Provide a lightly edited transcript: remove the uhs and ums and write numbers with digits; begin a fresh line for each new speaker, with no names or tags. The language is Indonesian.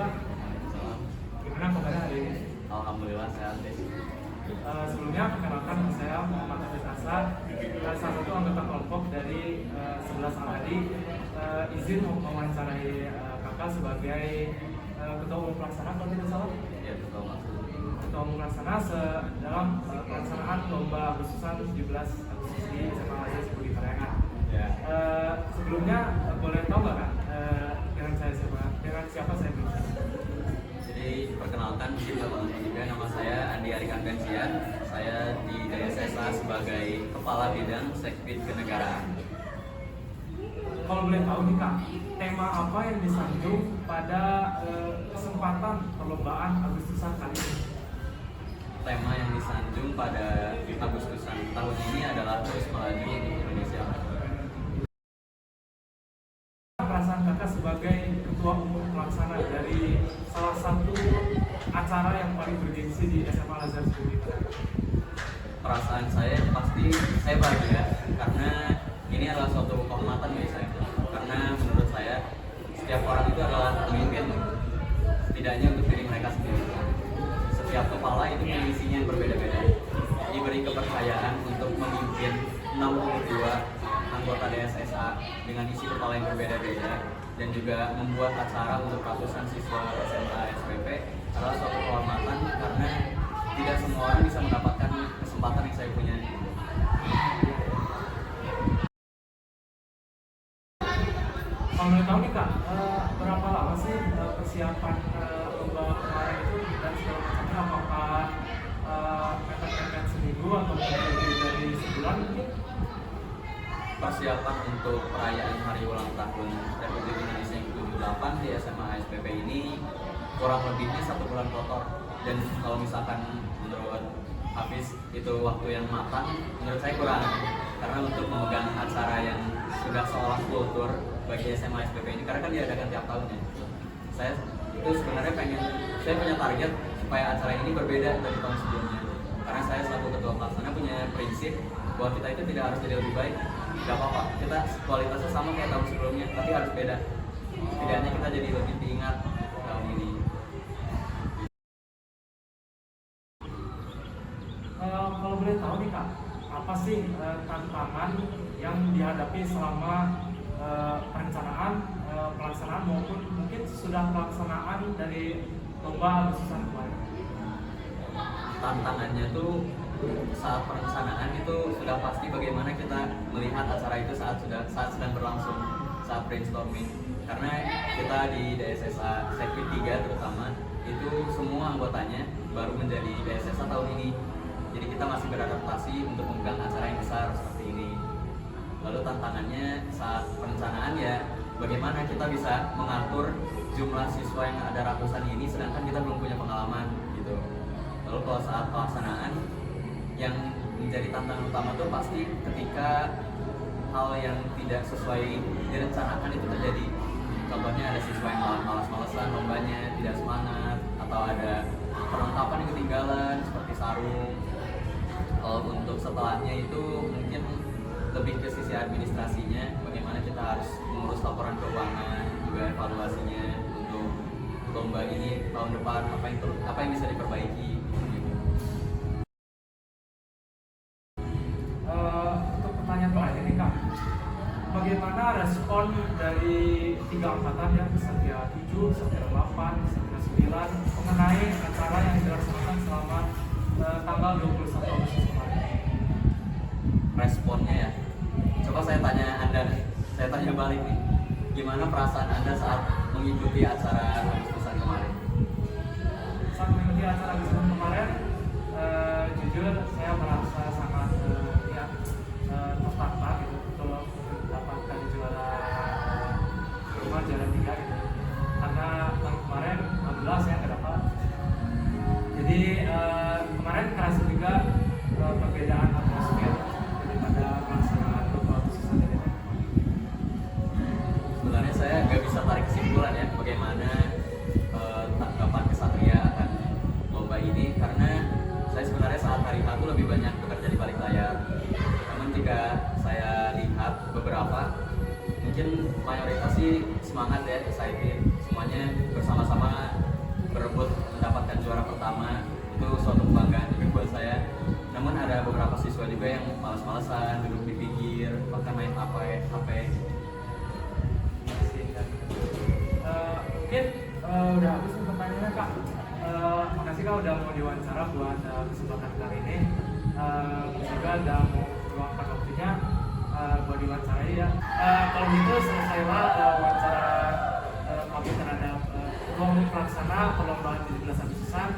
Kak. Gimana kabarnya hari ini?
Alhamdulillah sehat deh.
Sebelumnya perkenalkan saya Muhammad Abid Asad, salah satu anggota kelompok dari 11 Aladi. Izin mewawancarai kakak sebagai ketua umum pelaksana kalau tidak salah.
Ya betul maksud.
Ketua umum pelaksana dalam pelaksanaan lomba Agustusan 17 Agustus di SMA Al-Azhar Budi Parayangan.
Ya.
Sebelumnya boleh tahu nggak Kak dengan siapa saya berbicara?
Jadi perkenalkan juga teman-teman juga, nama saya Andi Arikan Pensian. Saya di DSSA sebagai Kepala Bidang Sekbid Kenegaraan.
Kalau boleh tahu nih Kak, tema apa yang disanjung pada kesempatan perlombaan Agustusan kali ini?
Tema yang disanjung pada Agustusan tahun ini adalah Terus Melaju untuk Indonesia.
Perasaan kakak sebagai ketua umum pelaksana dari salah satu acara yang paling bergengsi di SMA Al-Azhar Budi Parayangan.
Perasaan saya pasti saya bahagia karena ini adalah suatu kehormatan bagi saya. Karena menurut saya setiap orang itu adalah pemimpin, setidaknya untuk diri mereka sendiri. Setiap kepala itu punya misinya yang berbeda-beda. Diberi kepercayaan untuk memimpin 62 anggota DSSA dengan isi kepala yang berbeda-beda dan juga membuat acara untuk ratusan siswa SMA SPP adalah suatu kehormatan karena tidak semua orang bisa mendapatkan kesempatan yang saya punya.
Kalau boleh tahu nih Kak, berapa lama sih persiapan lomba kemarin itu dan segala macamnya? Apakah mepet-mepet seminggu atau lebih dari sebulan mungkin?
Persiapan untuk perayaan hari ulang tahun Republik Indonesia yang ke-78 di SMA SPP ini kurang lebihnya 1 bulan kotor. Dan kalau misalkan menurut Hafiz itu waktu yang matang, menurut saya kurang. Karena untuk memegang acara yang sudah seolah kultur bagi SMA SPP ini, karena kan diadakan tiap tahunnya. Saya itu sebenarnya saya punya target supaya acara ini berbeda dari tahun sebelumnya. Karena saya selaku ketua pelaksana punya prinsip bahwa kita itu tidak harus jadi lebih baik. Gak apa-apa, kita kualitasnya sama kayak tahun sebelumnya, tapi harus beda. Setidaknya kita jadi lebih diingat tahun ini.
Kalau boleh tahu nih Kak, apa sih tantangan yang dihadapi selama perencanaan, pelaksanaan maupun mungkin sudah pelaksanaan dari lomba Agustusan kemarin?
Tantangannya tuh saat perencanaan itu sudah pasti bagaimana kita melihat acara itu saat sedang berlangsung, saat brainstorming. Karena kita di DSSA Sekbid 3 terutama itu semua anggotanya baru menjadi DSSA tahun ini. Jadi kita masih beradaptasi untuk memegang acara yang besar seperti ini. Lalu tantangannya saat perencanaan ya bagaimana kita bisa mengatur jumlah siswa yang ada ratusan ini sedangkan kita belum punya pengalaman gitu. Lalu kalau saat pelaksanaan yang menjadi tantangan utama tuh pasti ketika hal yang tidak sesuai direncanakan itu terjadi. Contohnya ada siswa yang malas-malesan lombanya, tidak semangat, atau ada perlengkapan yang ketinggalan seperti sarung. Untuk setelahnya itu mungkin lebih ke sisi administrasinya, bagaimana kita harus mengurus laporan keuangan, juga evaluasinya untuk lomba ini tahun depan apa yang bisa diperbaiki.
Untuk pertanyaan terakhir nih Kak, bagaimana respon dari 3 angkatan yang Satria 7, Satria 8, Satria 9 mengenai acara yang dilaksanakan selama tanggal 21 Agustus kemarin?
Responnya ya, coba saya tanya Anda, saya tanya balik nih, gimana perasaan Anda saat mengikuti acara Agustusan kemarin?
Saat mengikuti acara Agustusan kemarin, jujur saya merasa sangat tertantang gitu untuk mendapatkan juara rumah juara 3 gitu. Karena tahun kemarin alhamdulillah saya nggak dapat. Jadi kemarin kerasa juga perbedaan atmosfer daripada pelaksanaan lomba Agustusan dari tahun kemarin.
Sebenarnya saya nggak bisa tarik kesimpulan ya bagaimana tanggapan kesatria akan lomba ini, karena saya sebenarnya saat hari H itu lebih banyak bekerja di balik layar. Namun jika saya lihat beberapa, mungkin mayoritas sih semangat ya, excited, semuanya bersama-sama juara pertama, itu suatu kebanggaan juga buat saya. Namun ada beberapa siswa juga yang malas-malasan, duduk di pinggir, bahkan main HP.
Mungkin udah habis nih pertanyaannya Kak. Makasih Kak udah mau diwawancara buat kesempatan kali ini. Juga udah mau meluangkan waktunya buat diwawancarai ya. Kalau gitu selesailah wawancara kami terhadap pelaksana perlombaan 17 Agustusan